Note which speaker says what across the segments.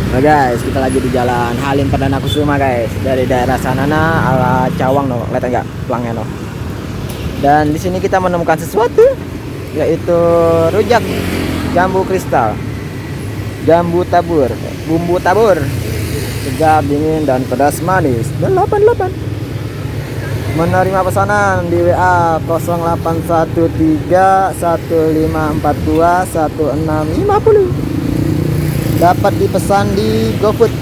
Speaker 1: Nah guys, kita lagi di Jalan Halim Perdana Kusuma guys, dari daerah Sanana ala Cawang no, lihat enggak pelangnya no. Dan di sini kita menemukan sesuatu, yaitu rujak jambu kristal, jambu tabur, bumbu tabur, segar, dingin dan pedas manis. 88. Menerima pesanan di WA 0813 1542 1650. Dapat dipesan di GoFood.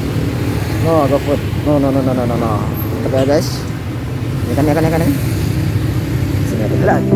Speaker 1: GoFood. No. Oke ya guys. Ini kan. Sini ada lagi.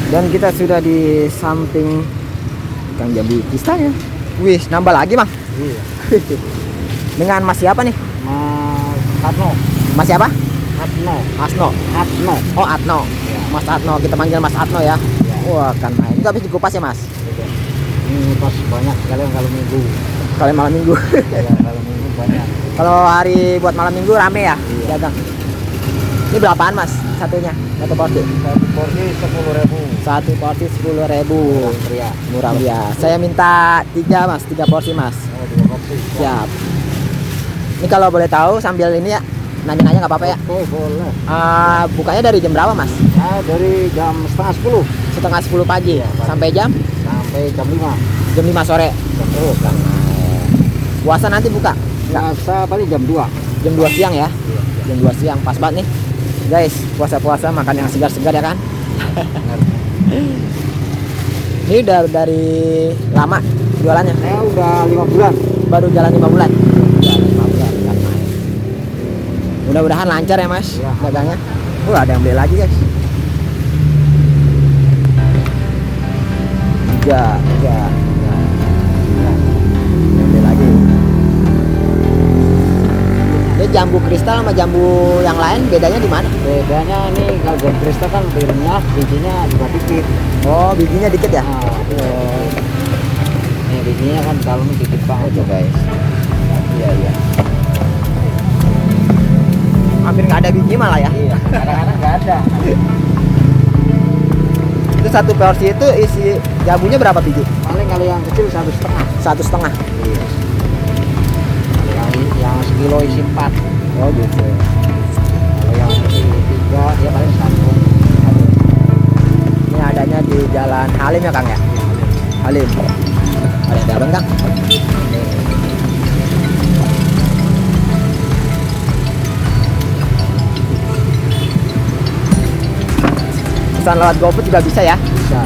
Speaker 1: Dan kita sudah di samping Kang Jambu Kristalnya. Wih, nambah lagi, Mang.
Speaker 2: Iya.
Speaker 1: Dengan Mas siapa nih?
Speaker 2: Mas Atno.
Speaker 1: Mas siapa?
Speaker 2: Atno.
Speaker 1: Asno.
Speaker 2: Atno.
Speaker 1: Oh, Atno.
Speaker 2: Ya.
Speaker 1: Mas Atno, kita panggil Mas Atno ya.
Speaker 2: Ya.
Speaker 1: Wah, kan main. Itu habis dikupas ya, Mas?
Speaker 2: Ini pas banyak sekalian kalau minggu.
Speaker 1: Kalau malam minggu.
Speaker 2: Ya, kalau minggu banyak.
Speaker 1: Kalau hari buat malam minggu rame ya?
Speaker 2: Iya.
Speaker 1: Dagang. Ini berapaan, Mas? Satunya? Satu porsi?
Speaker 2: Satu porsi 10.000.
Speaker 1: Satu porsi 10.000.
Speaker 2: Pria.
Speaker 1: Murah ya. Saya minta 3, Mas. 3 porsi, Mas.
Speaker 2: Oh, 2 porsi.
Speaker 1: Siap. Ini kalau boleh tahu sambil ini ya, nanya-nanya nggak apa-apa ya?
Speaker 2: Oke, boleh.
Speaker 1: Bukanya dari jam berapa, Mas?
Speaker 2: Nah, dari jam setengah 10
Speaker 1: Setengah 10 pagi
Speaker 2: Iya, pagi.
Speaker 1: sampai jam
Speaker 2: sampai jam 5.
Speaker 1: jam 5 sore.
Speaker 2: Jam terus kan.
Speaker 1: Puasa nanti buka?
Speaker 2: Puasa paling jam 2.
Speaker 1: Jam 2 siang ya?
Speaker 2: Iya.
Speaker 1: Jam 2 siang pas banget nih. Guys, puasa-puasa makan yang segar-segar ya kan? Ini udah dari lama jualannya?
Speaker 2: Saya udah 5 bulan.
Speaker 1: Baru jalan 5 bulan. Jalan 5 bulan kan main. Mudah-mudahan lancar ya, Mas,
Speaker 2: Ya.
Speaker 1: dagangnya. Ada yang beli lagi, guys. Tiga. Yang beli lagi. Ini jambu kristal sama jambu yang lain bedanya di mana?
Speaker 2: Bedanya ini kalau jambu kristal kan birunya, bijinya juga dikit.
Speaker 1: Oh, bijinya dikit ya?
Speaker 2: Nah, ini bijinya kan dalamnya dikit banget
Speaker 1: Oke,
Speaker 2: tuh.
Speaker 1: guys. Iya. Hampir nggak ada biji malah ya?
Speaker 2: Iya, kadang-kadang nggak ada.
Speaker 1: Itu satu porsi itu isi jambunya berapa biji?
Speaker 2: Paling kalau yang kecil 1,5.
Speaker 1: 1,5.
Speaker 2: Iya. Yang sekilo isi 4.
Speaker 1: Oh gitu.
Speaker 2: Kalau yang isi 3 dia paling 1.
Speaker 1: Ini adanya di Jalan Halim ya, Kang ya? Halim. Ada abang, Kang? Pesan lewat GoFood juga bisa ya?
Speaker 2: Bisa.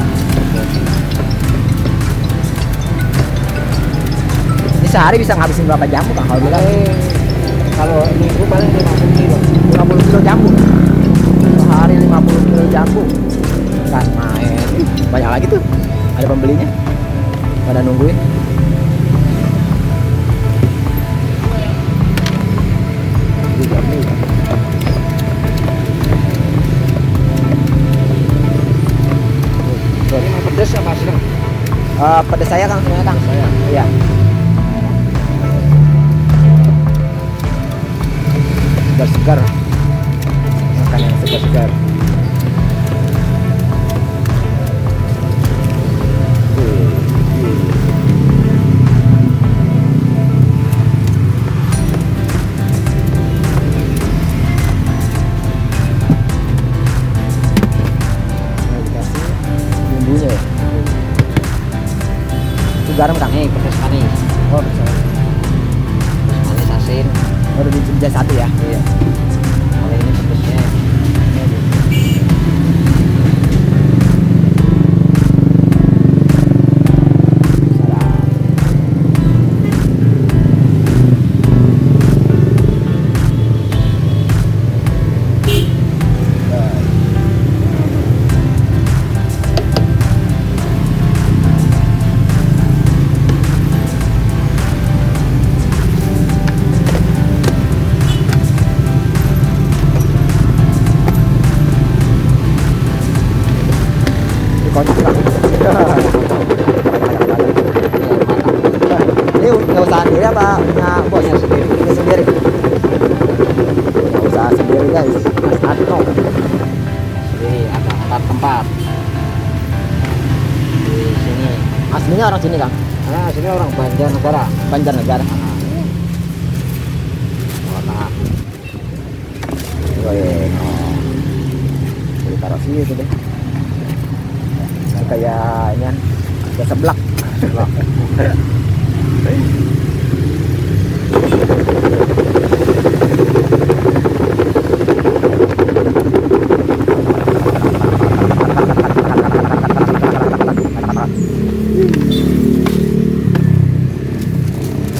Speaker 1: Ini sehari bisa ngabisin berapa jambu, Kang? Kalau bilang
Speaker 2: Kalau minggu paling 50 kilo.
Speaker 1: 50 kilo jambu. Sehari 50 kilo jambu. Kan main. Banyak lagi tuh. Ada pembelinya. Pada nungguin.
Speaker 2: Ini mau pedes apa sedang?
Speaker 1: Pedes saya, Kang, sebenarnya, Kang.
Speaker 2: Saya.
Speaker 1: Iya. Segar-segar. Makan yang segar-segar. Dikasih bumbunya ya. Itu garam, Kang.
Speaker 2: Ini pedes manis.
Speaker 1: Oh, bisa.
Speaker 2: Pedes manis asin.
Speaker 1: Baru dijadi satu ya.
Speaker 2: Iya. Kalau ini pedesnya
Speaker 1: punya bos
Speaker 2: sendiri.
Speaker 1: punya sendiri, punya usaha sendiri guys, Mas Atno.
Speaker 2: Jadi ada 4 tempat di sini.
Speaker 1: Aslinya orang sini Kang,
Speaker 2: Nah, sini orang Banjarnegara.
Speaker 1: Banjarnegara.
Speaker 2: Jawa Tengah.
Speaker 1: Bueno, boleh taruh sini itu deh. Ini kayak ini kan, kayak seblak.
Speaker 2: Sebelah.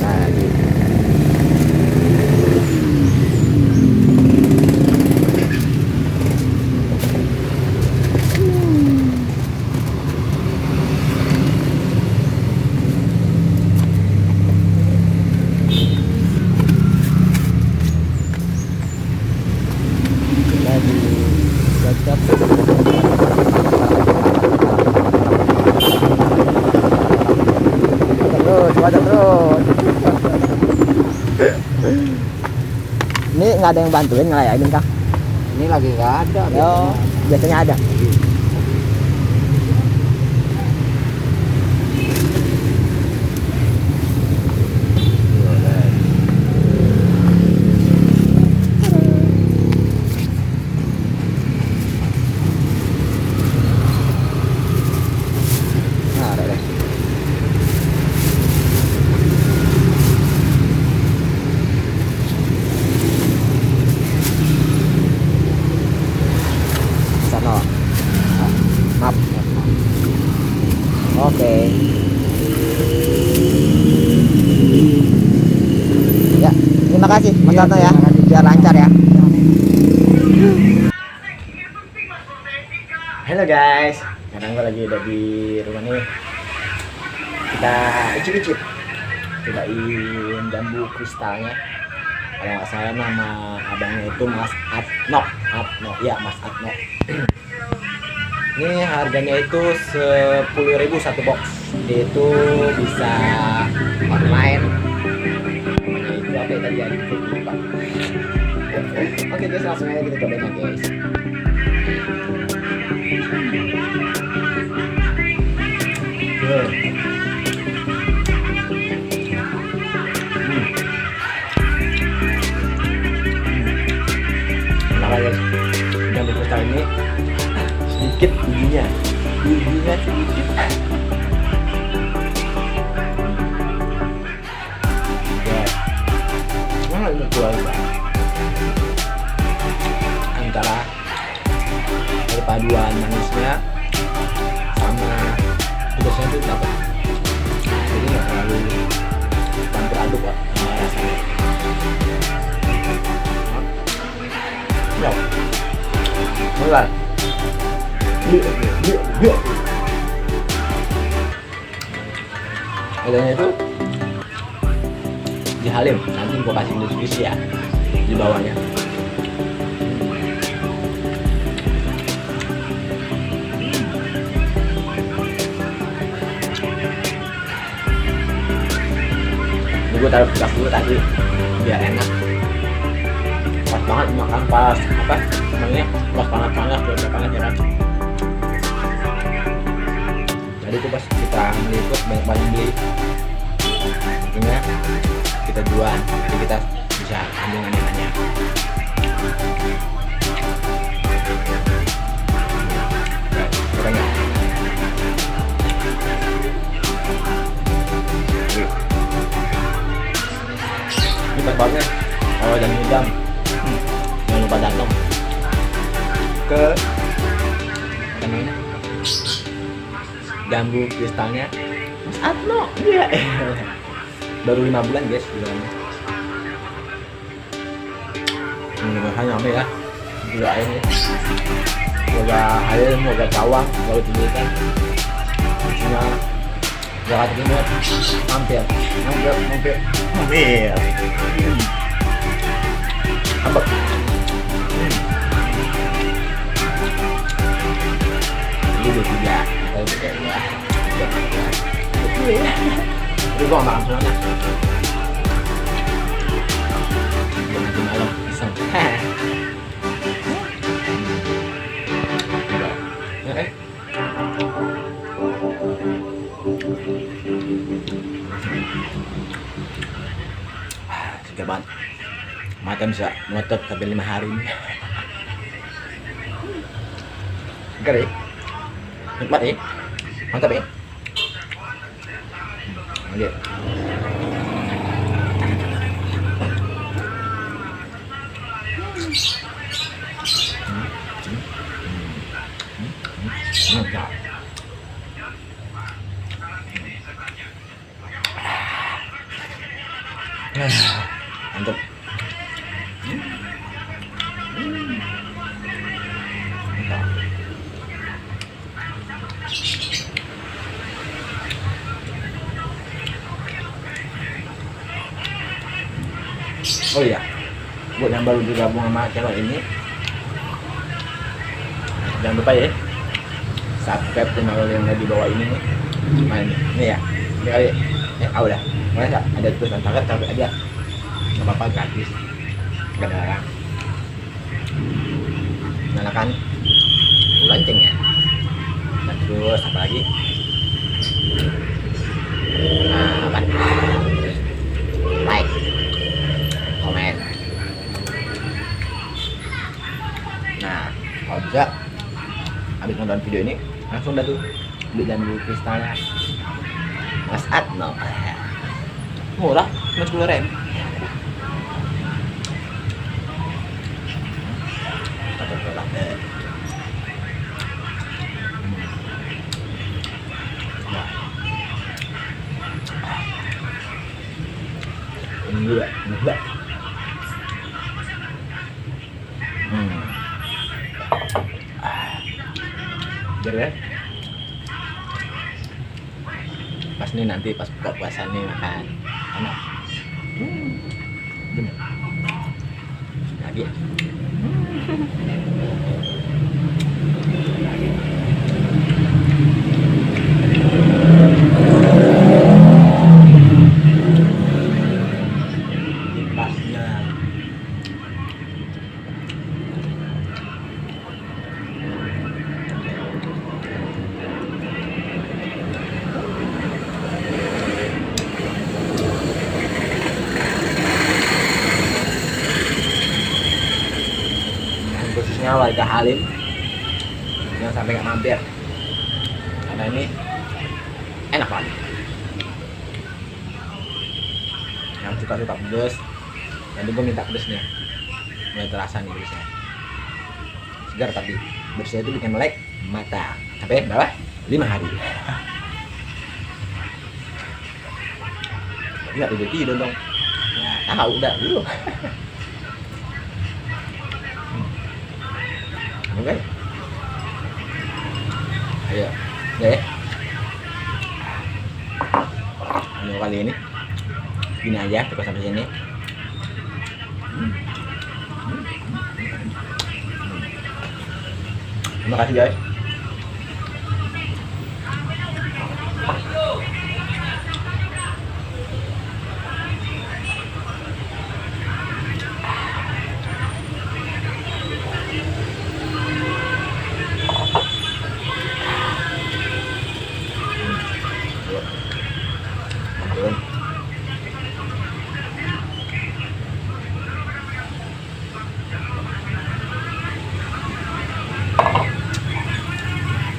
Speaker 1: Nah, gitu. Lagi cocok. Wajar terus. Ini nggak ada yang bantuin ngelayain Kang?
Speaker 2: Ini lagi nggak ada.
Speaker 1: Yo, biasanya ada. Nah, ada deh. Sana. Maaf. Oke. Ya, terima kasih Mas
Speaker 2: Iya,
Speaker 1: Tarno ya.
Speaker 2: terima kasih.
Speaker 1: Biar lancar ya. Halo guys, sekarang gue lagi ada di rumah nih. Kita icip-icip, cobain jambu kristalnya. Kalau nggak salah nama abangnya itu Mas Atno. Ya Mas Atno. Ini harganya itu 10.000 satu box. Itu bisa online. Namanya itu apa ya tadi ya? Lupa. Oke guys, langsung aja kita cobain ya guys. Nah guys, jambu kristal ini sedikit bijinya sedikit. Ya, mana itu keluarga antara perpaduan manisnya sama pedasnya itu dapat, jadi nggak terlalu campur aduk lah sama rasanya. Ya, mulai. Adanya itu di Halim, nanti gua kasih deskripsi ya di bawahnya. Ini gua taruh kulkas dulu tadi biar enak. Pas banget makan pas apa namanya, pas panas cuaca panas ya kan. Jadi itu pas kita meliput banyak beli, akhirnya kita jual, jadi kita bisa ambil aneh-anehnya. Keren nggak? Ini tempatnya kalau jam jangan lupa datang ke namanya jambu kristalnya Mas Atno. Iya. Baru 5 bulan guys jualannya. Makanya apa ya, gula airnya moga Halim, moga Cawang, kalau dibelikan cuma Jakarta Timur mampir ambek. Ini udah 3 kali berkaya ya. Jadi gua makan semuanya. segar banget. Makan bisa ngotot sampai 5 hari ini. Segar ya, nikmat ya, mantap ya. Oke. Mantap. Mantap. Oh iya, buat yang baru bergabung sama channel ini, jangan lupa ya subscribe channel yang di bawah ini nih. Mana ini ya, ini kali ya, udah, mana ada tulisan sampai aja, nggak apa-apa, gratis, nggak ada larang. Nyalakan loncengnya, dan terus apa lagi? Nah, apa? Like, komen. Nah, kalau bisa habis nonton video ini langsung dah tuh beli jambu kristalnya Mas Adno. Murah, cuma 10.000. Ini juga, Biar ya. Pas nih nanti pas buka puasa nih makan enak. Bener. Lagi ya. Pasnya. Khususnya warga Halim jangan sampai nggak mampir karena ini enak banget. Yang suka pedas, nanti gue minta pedas nih, mulai terasa nih pedasnya. Segar tapi pedasnya itu bikin melek mata sampai bawah 5 hari. Nggak tidur dong, ya tahu udah dulu. Oke, ayo deh. Untuk kali ini gini aja, cukup sampai sini. Terima kasih guys.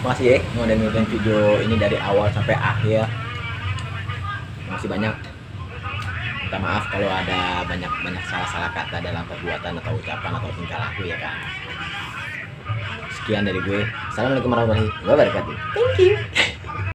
Speaker 1: Makasih ya mau dengerin video ini dari awal sampai akhir. Masih banyak. Minta maaf kalau ada banyak salah-salah kata dalam perbuatan atau ucapan atau tingkah laku ya kan. Sekian dari gue. Assalamualaikum warahmatullahi wabarakatuh. Thank you.